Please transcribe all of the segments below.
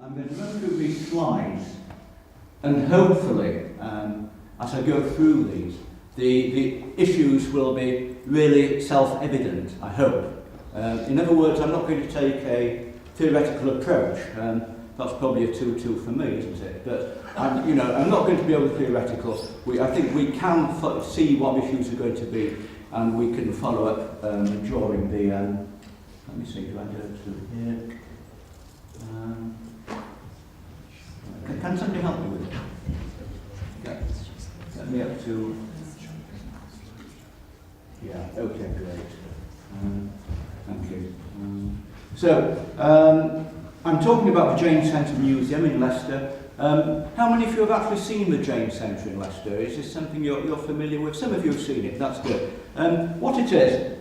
I'm going to run through these slides, and hopefully, as I go through these, the issues will be really self-evident, I hope. In other words, I'm not going to take a theoretical approach. That's probably a 2-2 for me, isn't it? But I'm not going to be over theoretical. I think we can see what issues are going to be, and we can follow up during the. Let me see. Do I go to here? Can somebody help me with it? Yeah. Let me up to. Yeah. Okay. Great. Thank you. I'm talking about the Jain Centre Museum in Leicester. How many of you have actually seen the Jain Centre in Leicester? Is this something you're familiar with? Some of you have seen it, that's good. What it is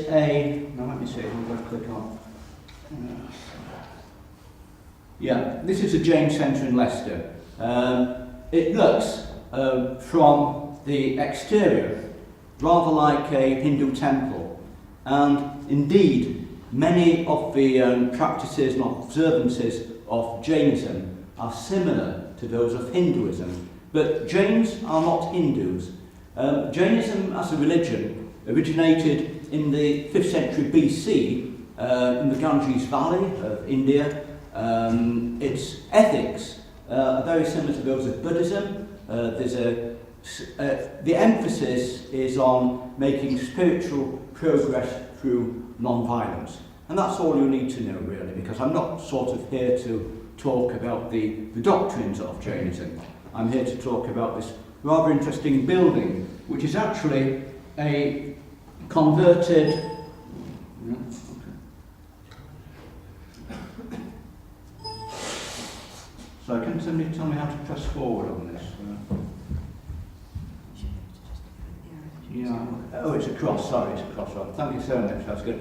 a... Now let me see, I'm going to click on... Yeah, this is the Jain Centre in Leicester. It looks, from the exterior, rather like a Hindu temple. And indeed, many of the practices and observances of Jainism are similar to those of Hinduism, but Jains are not Hindus. Jainism as a religion originated in the 5th century BC in the Ganges Valley of India. Its ethics are very similar to those of Buddhism. The emphasis is on making spiritual progress through non-violence. And that's all you need to know, really, because I'm not sort of here to talk about the doctrines of Jainism. I'm here to talk about this rather interesting building, which is actually a converted... So can somebody tell me how to press forward on this? Yeah. Oh, it's a cross. Sorry, it's a cross. Right. Thank you so much. That's good.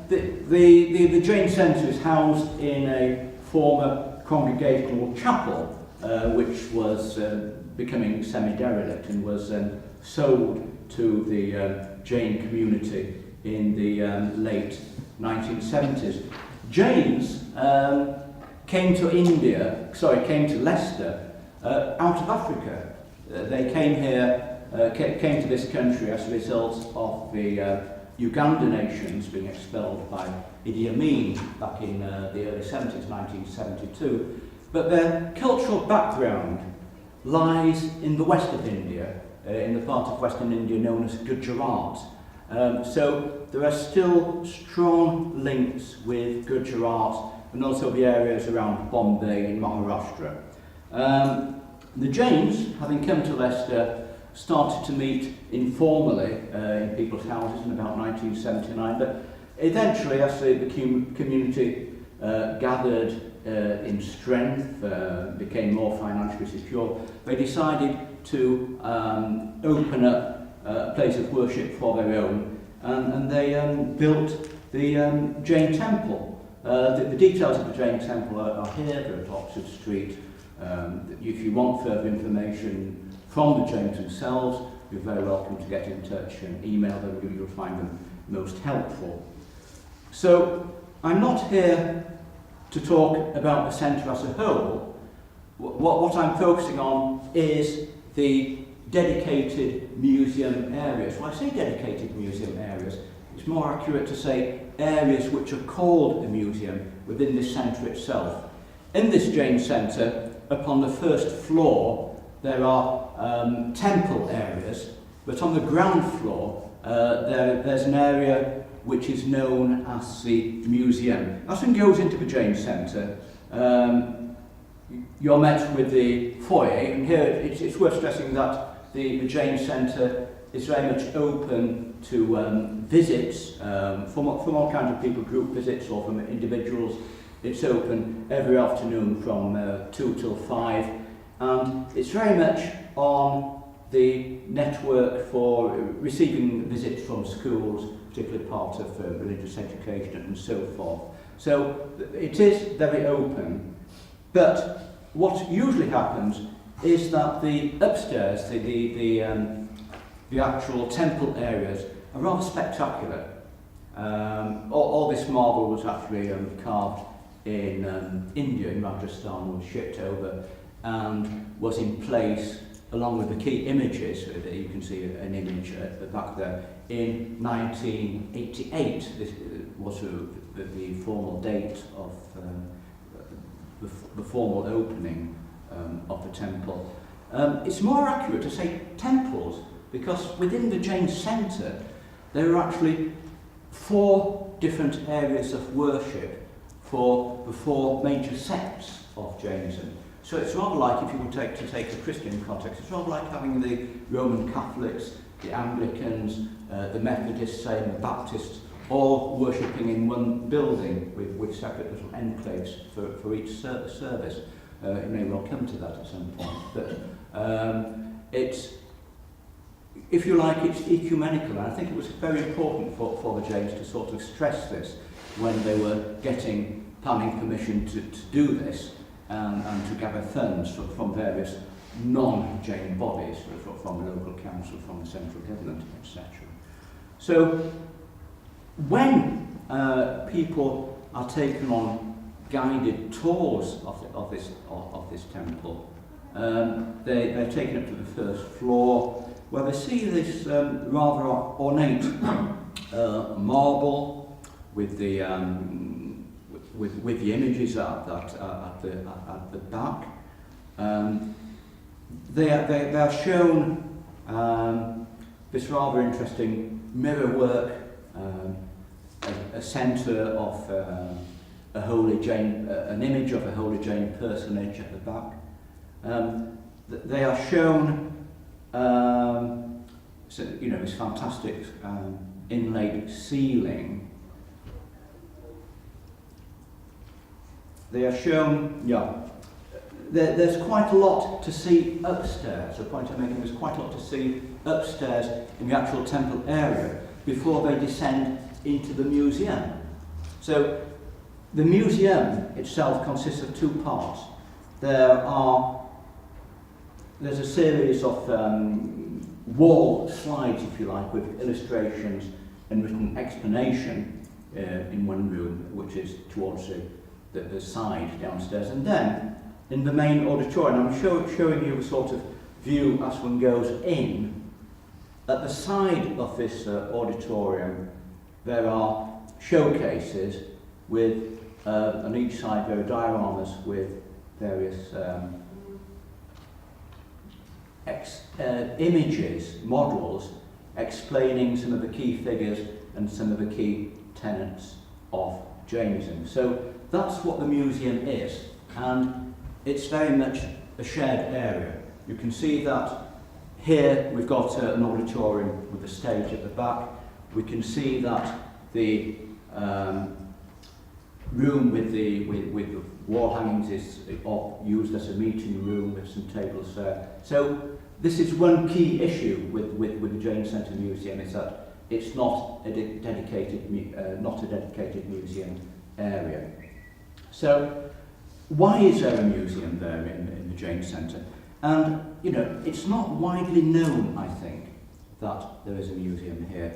The Jain Centre is housed in a former congregational chapel, which was becoming semi-derelict and was sold to the Jain community in the late 1970s. Jains came to Leicester out of Africa. They came here. Came to this country as a result of the Uganda nations being expelled by Idi Amin back in the early 70s, 1972. But their cultural background lies in the west of India, in the part of Western India known as Gujarat. So there are still strong links with Gujarat and also the areas around Bombay and Maharashtra. The Jains, having come to Leicester, started to meet informally in people's houses in about 1979, but eventually, as the community gathered in strength, became more financially secure, they decided to open up a place of worship for their own, and they built the Jain Temple. The details of the Jain Temple are here. They're at Oxford Street. If you want further information from the Jains themselves, you're very welcome to get in touch and email them. You'll find them most helpful. So I'm not here to talk about the centre as a whole. What I'm focusing on is the dedicated museum areas. When I say dedicated museum areas, it's more accurate to say areas which are called a museum within this centre itself. In this Jain Centre, upon the first floor, there are temple areas, but on the ground floor there's an area which is known as the museum. As one goes into the Jain Centre, you're met with the foyer, and here it's worth stressing that the Jain Centre is very much open to visits from all kinds of people, group visits or from individuals. It's open every afternoon from 2 till 5. And it's very much on the network for receiving visits from schools, particularly part of religious education and so forth. So it is very open, but what usually happens is that the upstairs, the actual temple areas, are rather spectacular. All this marble was actually carved in India, in Rajasthan, was shipped over and was in place along with the key images. You can see an image at the back there. In 1988, this was the formal date of the formal opening of the temple. It's more accurate to say temples, because within the Jain centre there are actually 4 different areas of worship for the 4 major sects of Jainism. So it's rather like, if you would take a Christian context, it's rather like having the Roman Catholics, the Anglicans, the Methodists, say, and the Baptists, all worshipping in one building with separate little enclaves for each service. You may well come to that at some point. But it's, if you like, it's ecumenical, and I think it was very important for the Jains to sort of stress this when they were getting planning permission to do this, and to gather funds from various non-Jain bodies, from the local council, from the central government, etc. So when people are taken on guided tours of this temple, they're taken up to the first floor, where they see this rather ornate marble with the images at the back. They are shown this rather interesting mirror work, a centre of a holy Jain, an image of a holy Jain personage at the back. They are shown, so, you know, this fantastic inlaid ceiling. They are shown, there's quite a lot to see upstairs. The point I'm making, there's quite a lot to see upstairs in the actual temple area before they descend into the museum. So the museum itself consists of 2 parts. There's a series of wall slides, if you like, with illustrations and written explanation in one room, which is towards the side downstairs, and then in the main auditorium, I'm showing you a sort of view as one goes in. At the side of this auditorium there are showcases with, on each side there are dioramas with various images, models, explaining some of the key figures and some of the key tenets of Jainism. So that's what the museum is, and it's very much a shared area. You can see that here we've got an auditorium with a stage at the back. We can see that the room with the wall hangings is used as a meeting room with some tables there. So this is one key issue with the Jain Centre Museum, is that it's not a dedicated museum area. So why is there a museum there in the Jain Centre? And, you know, it's not widely known, I think, that there is a museum here.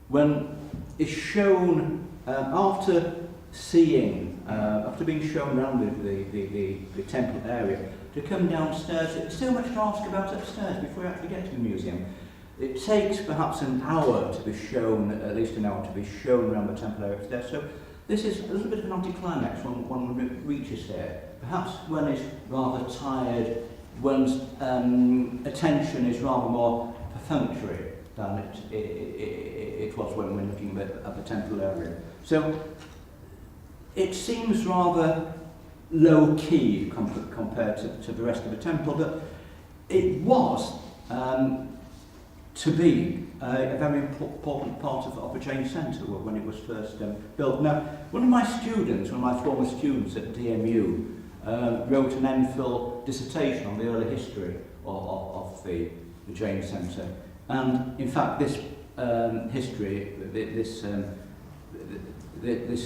When it's shown, after being shown around the temple area, to come downstairs, there's so much to ask about upstairs before you actually get to the museum. It takes perhaps an hour to be shown, at least an hour to be shown around the temple area upstairs. So this is a little bit of an anticlimax when one reaches there. Perhaps one is rather tired, one's attention is rather more perfunctory than it was when we're looking at the temple area. So it seems rather low-key compared to the rest of the temple, but it was to be a very important part of the Jain Centre when it was first built. Now, one of my former students at DMU, wrote an MPhil dissertation on the early history of the Jain Centre, and in fact this history, this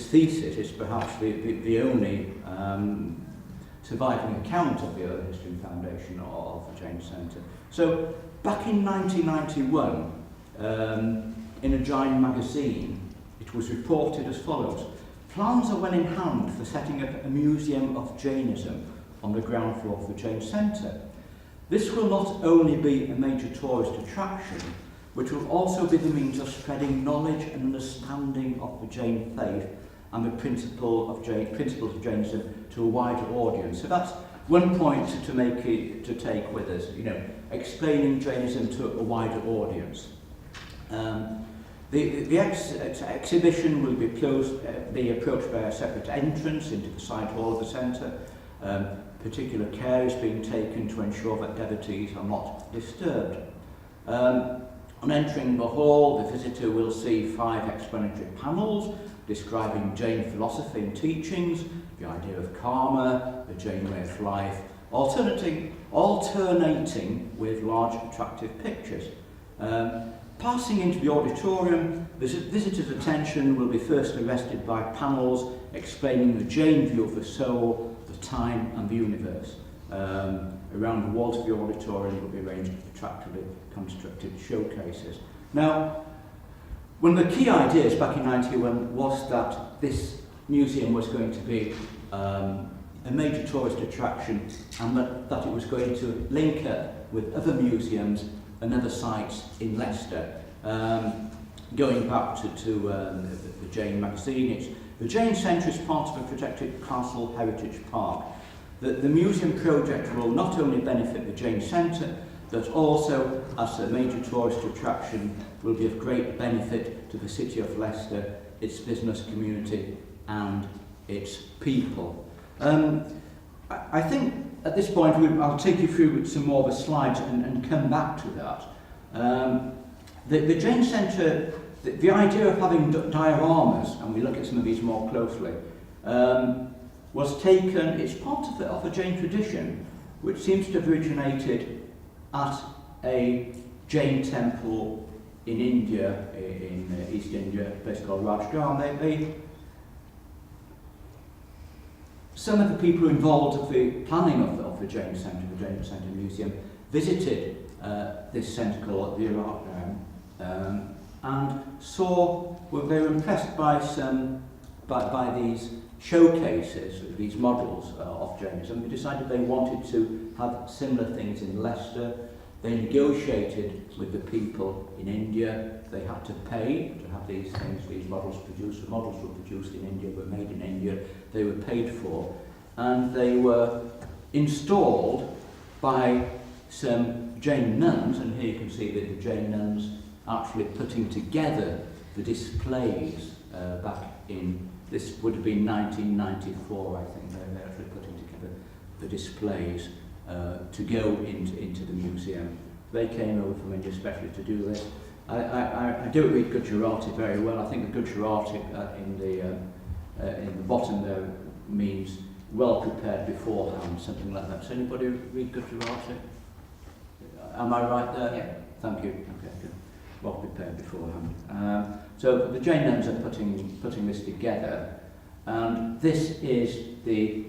thesis is perhaps the only surviving account of the early history and foundation of the Jain Centre. So back in 1991, in a Jain magazine, it was reported as follows: plans are well in hand for setting up a museum of Jainism on the ground floor of the Jain Centre. This will not only be a major tourist attraction, which will also be the means of spreading knowledge and understanding of the Jain faith and the principles of Jainism to a wider audience. So that's one point to take with us, explaining Jainism to a wider audience. The exhibition will be approached by a separate entrance into the side hall of the centre. Particular care is being taken to ensure that devotees are not disturbed. On entering the hall, the visitor will see 5 explanatory panels describing Jain philosophy and teachings, the idea of karma, the Jain way of life, alternating with large attractive pictures. Passing into the auditorium, the visitor's attention will be first arrested by panels explaining the Jain view of the soul, the time and the universe. Around the walls of the auditorium will be arranged attractively constructed showcases. Now, one of the key ideas back in 1991 was that this museum was going to be a major tourist attraction, and that it was going to link up with other museums and other sites in Leicester. Going back to the Jain magazine, the Jain Centre is part of a protected castle heritage park. The museum project will not only benefit the Jain Centre, but also, as a major tourist attraction, will be of great benefit to the city of Leicester, its business community and its people. I think at this point I'll take you through some more of the slides and come back to that. The Jain Centre, the idea of having dioramas, and we look at some of these more closely, was taken, it's part of a Jain tradition, which seems to have originated at a Jain temple in India, in East India, a place called Rajgarh. Some of the people involved with the planning of the Jain Centre, the Jain Centre Museum, visited this centre called the Rajgarh, and they were impressed by these showcases, these models of Jainism. They decided they wanted to have similar things in Leicester. They negotiated with the people in India. They had to pay to have these things, these models produced. The models were produced in India, were made in India. They were paid for, and they were installed by some Jain nuns, and here you can see the Jain nuns actually putting together the displays back in, this would have been 1994, I think. They're actually putting together the displays to go into the museum. They came over from India especially to do this. I don't read Gujarati very well. I think the Gujarati in the bottom there means well prepared beforehand, something like that. Does anybody read Gujarati? Am I right there? Yeah. Thank you. Okay, good. Well prepared beforehand. So the Jain nuns are putting this together, and this is the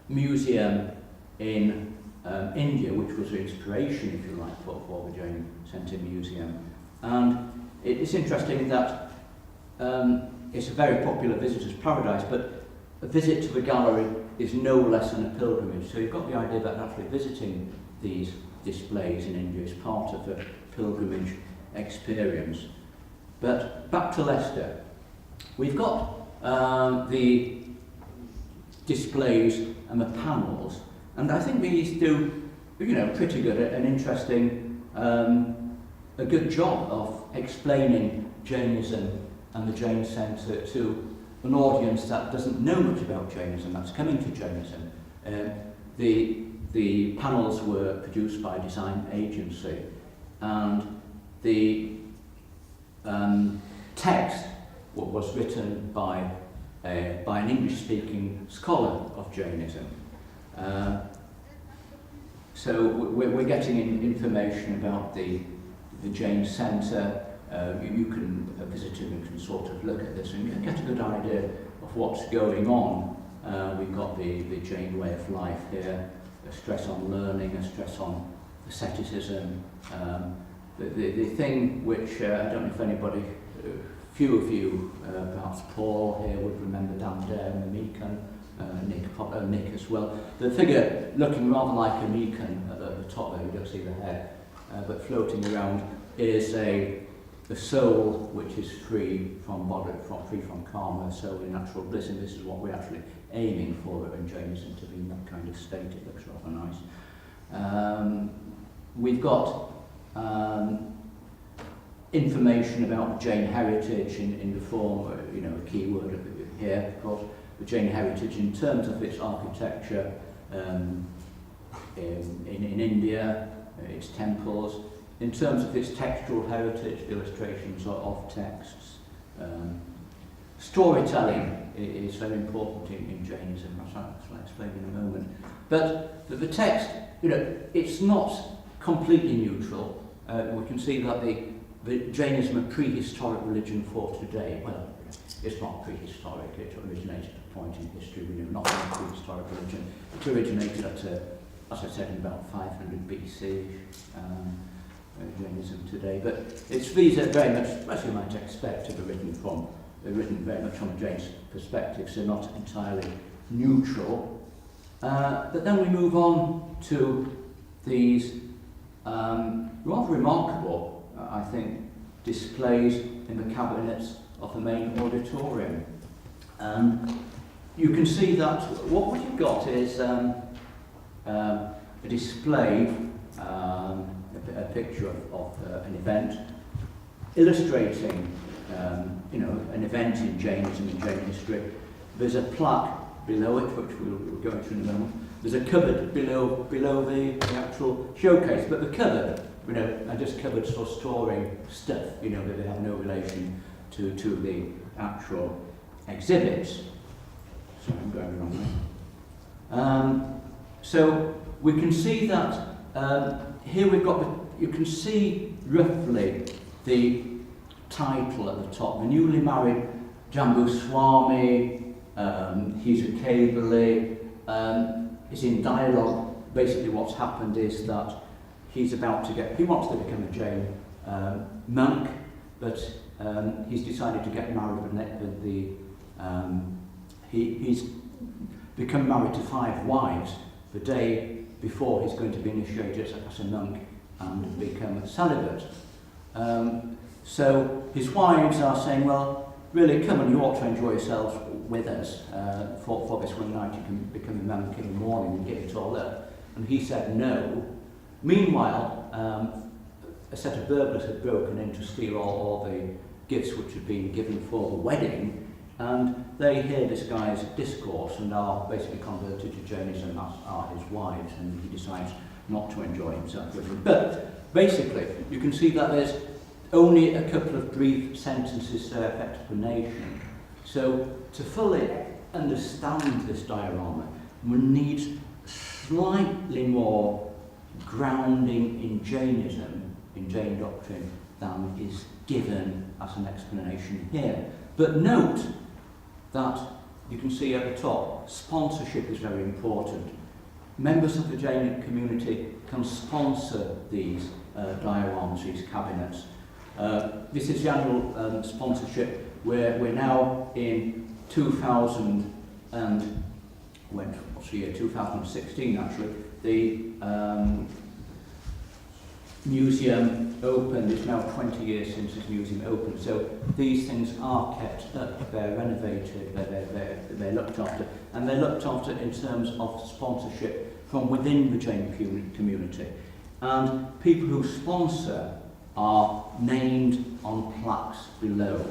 museum in India, which was the inspiration, if you like, for the Jain Centre Museum. And it's interesting that it's a very popular visitor's paradise, but a visit to the gallery is no less than a pilgrimage. So you've got the idea that actually visiting these displays in India is part of a pilgrimage experience. But back to Leicester. We've got the displays and the panels, and I think these do, pretty good and interesting, a good job of explaining Jainism and the Jain Centre to an audience that doesn't know much about Jainism, that's coming to Jainism. The panels were produced by a design agency, and the text was written by an English-speaking scholar of Jainism. So we're getting information about the Jain Centre. You can, a visitor can sort of look at this and get a good idea of what's going on. We've got the Jain way of life here, a stress on learning, a stress on asceticism. The thing which, I don't know if anybody, few of you, perhaps Paul here, would remember down there in the Meakin, Nick as well. The figure looking rather like a Meakin at the top there, you don't see the head, but floating around, is a soul which is free from body, free from karma, soul in natural bliss, and this is what we're actually aiming for in Jainism, to be in that kind of state. It looks rather nice. We've got information about Jain heritage in the form, a key word here, of course, the Jain heritage in terms of its architecture in India, its temples, in terms of its textual heritage, illustrations of texts. Storytelling is very important in Jainism, as I'll explain in a moment. But the text, it's not completely neutral. We can see that the Jainism, a prehistoric religion for today, well, it's not prehistoric, it originated at a point in history, not a prehistoric religion. It originated at, as I said, in about 500 BC, Jainism today. But these are very much, as you might expect, they're written very much from a Jain's perspective, so not entirely neutral. But then we move on to these rather remarkable, I think, displays in the cabinets of the main auditorium. You can see that what you've got is a display, a picture of an event illustrating an event in Jainism, in Jain history. There's a plaque below it, which we'll go into in a moment. There's a cupboard below the actual showcase, but the cupboard, are just cupboards for storing stuff, that they have no relation to the actual exhibits. Sorry, I'm going the wrong way. So we can see that here we've got, you can see roughly the title at the top. The newly married Jambu Swami, he's a Kabali, is in dialogue. Basically what's happened is that he wants to become a Jain monk, but he's decided to get married he's become married to 5 wives the day before he's going to be initiated as a monk and become celibate. So his wives are saying, well, really, come on, you ought to enjoy yourselves with us for this one night. You can become a monk in the morning and get it all up. And he said no. Meanwhile, a set of burglars had broken in to steal all the gifts which had been given for the wedding, and they hear this guy's discourse and are basically converted to Jainism, as are his wives, and he decides not to enjoy himself with them. But basically, you can see that there's only a couple of brief sentences of explanation. So to fully understand this diorama, one needs slightly more grounding in Jainism, in Jain doctrine, than is given as an explanation here. But note that you can see at the top, sponsorship is very important. Members of the Jain community can sponsor these dioramas, these cabinets. This is the annual sponsorship, where we're now in 2016 actually. The museum opened, it's now 20 years since this museum opened, so these things are kept up, they're renovated, they're looked after, and they're looked after in terms of sponsorship from within the Jain community. And people who sponsor are named on plaques below.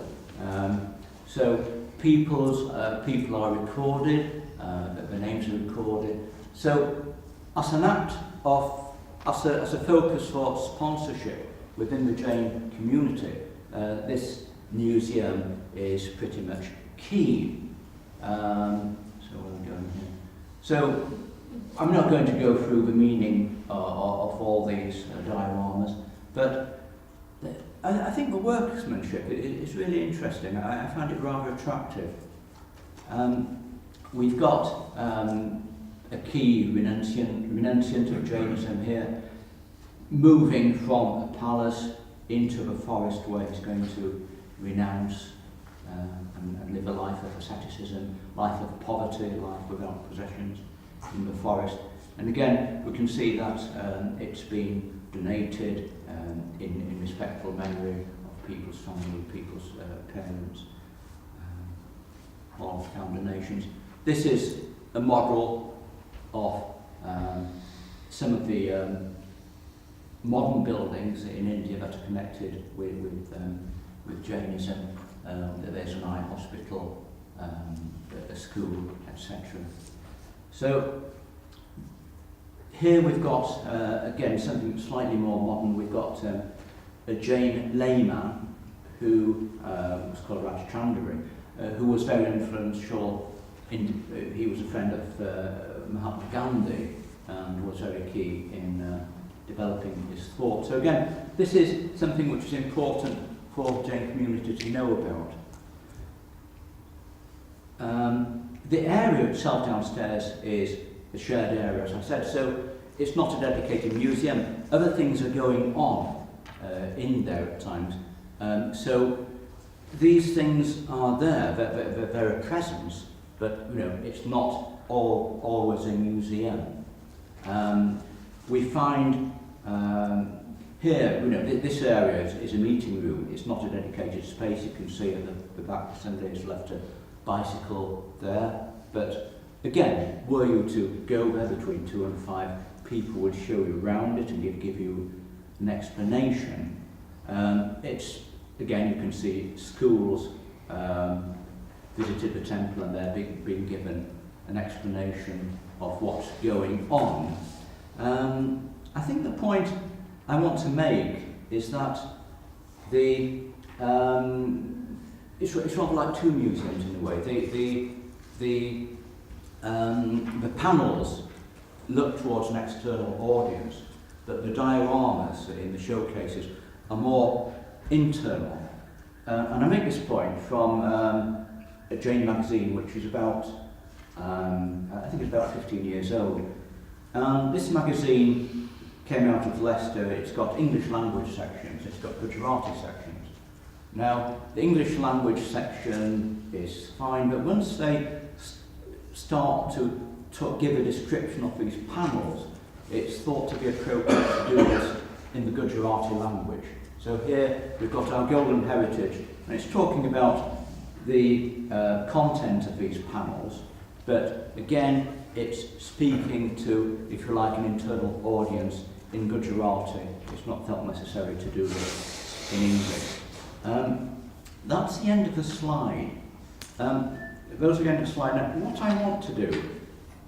So people are recorded, the names are recorded. So as an act of, as a focus for sponsorship within the Jain community, this museum is pretty much key. So where are we going here? So I'm not going to go through the meaning of all these dioramas, but I think the workmanship is really interesting. I find it rather attractive. We've got a key renunciant of Jainism here, moving from a palace into the forest where he's going to renounce and live a life of asceticism, life of poverty, life without possessions in the forest. And again, we can see that it's been donated in respectful memory of people's family, people's parents, all found donations. This is a model of some of the modern buildings in India that are connected with Jainism. There's an eye hospital, a school, etc. So here we've got, again, something slightly more modern. We've got a Jain layman who was called Rajchandri, who was very influential. He was a friend of Mahatma Gandhi and was very key in developing his thought. So again, this is something which is important for the Jain community to know about. The area itself downstairs is a shared area, as I said, so it's not a dedicated museum. Other things are going on in there at times. So these things are there, they're a presence, but you know, it's not always a museum. We find here, you know, this area is a meeting room. It's not a dedicated space. You can see at the back somebody has left a bicycle there. But again, were you to go there, between 2 and 5 people would show you around it and give you an explanation. It's, again, you can see schools visited the temple and they're being given an explanation of what's going on. I think the point I want to make is that it's rather like two museums in a way. The panels look towards an external audience, but the dioramas in the showcases are more internal. And I make this point from a Jain magazine, which is about, I think it's about 15 years old. This magazine came out of Leicester. It's got English language sections, it's got Gujarati sections. Now, the English language section is fine, but once they start to give a description of these panels, it's thought to be appropriate to do this in the Gujarati language. So here we've got our golden heritage, and it's talking about the content of these panels, but again, it's speaking to, if you like, an internal audience in Gujarati. It's not felt necessary to do this in English. That's the end of the slide. Those are the end of the slide. Now, what I want to do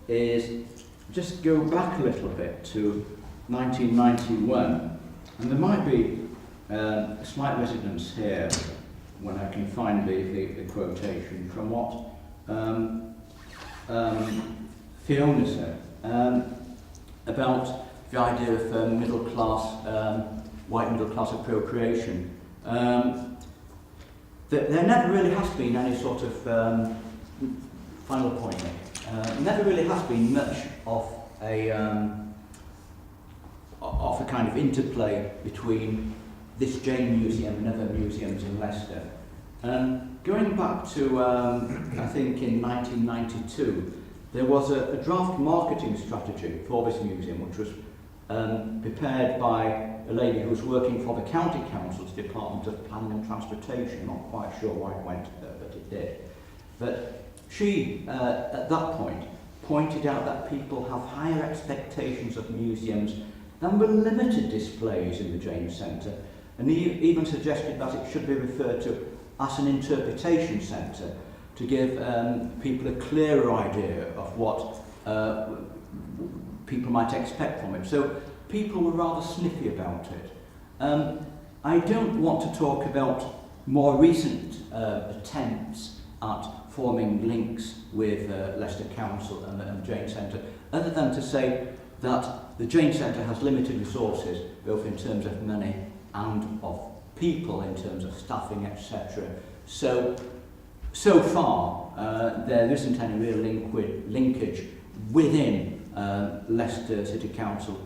is just go back a little bit to 1991, and there might be a slight resonance here when I can find the quotation from what Fynes said about the idea of middle class, white middle class appropriation. There never really has been any sort of final point. Never really has been much of a kind of interplay between this Jain museum and other museums in Leicester. Going back to, I think in 1992, there was a draft marketing strategy for this museum, which was prepared by a lady who was working for the County Council's Department of Planning and Transportation. Not quite sure why it went there, but it did. But she, at that point, pointed out that people have higher expectations of museums than the limited displays in the Jain Centre, and even suggested that it should be referred to as an interpretation centre to give people a clearer idea of what people might expect from it. So people were rather sniffy about it. I don't want to talk about more recent attempts at forming links with Leicester Council and the Jain Centre, other than to say that the Jain Centre has limited resources, both in terms of money and of people, in terms of staffing, etc. So far, there isn't any real linkage within Leicester City Council,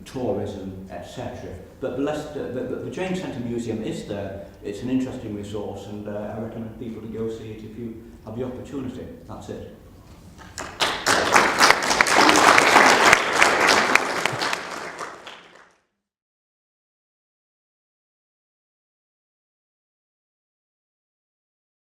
tourism, etc. But the Jain Centre Museum is there. it's an interesting resource, and I recommend people to go see it if you have the opportunity. That's it.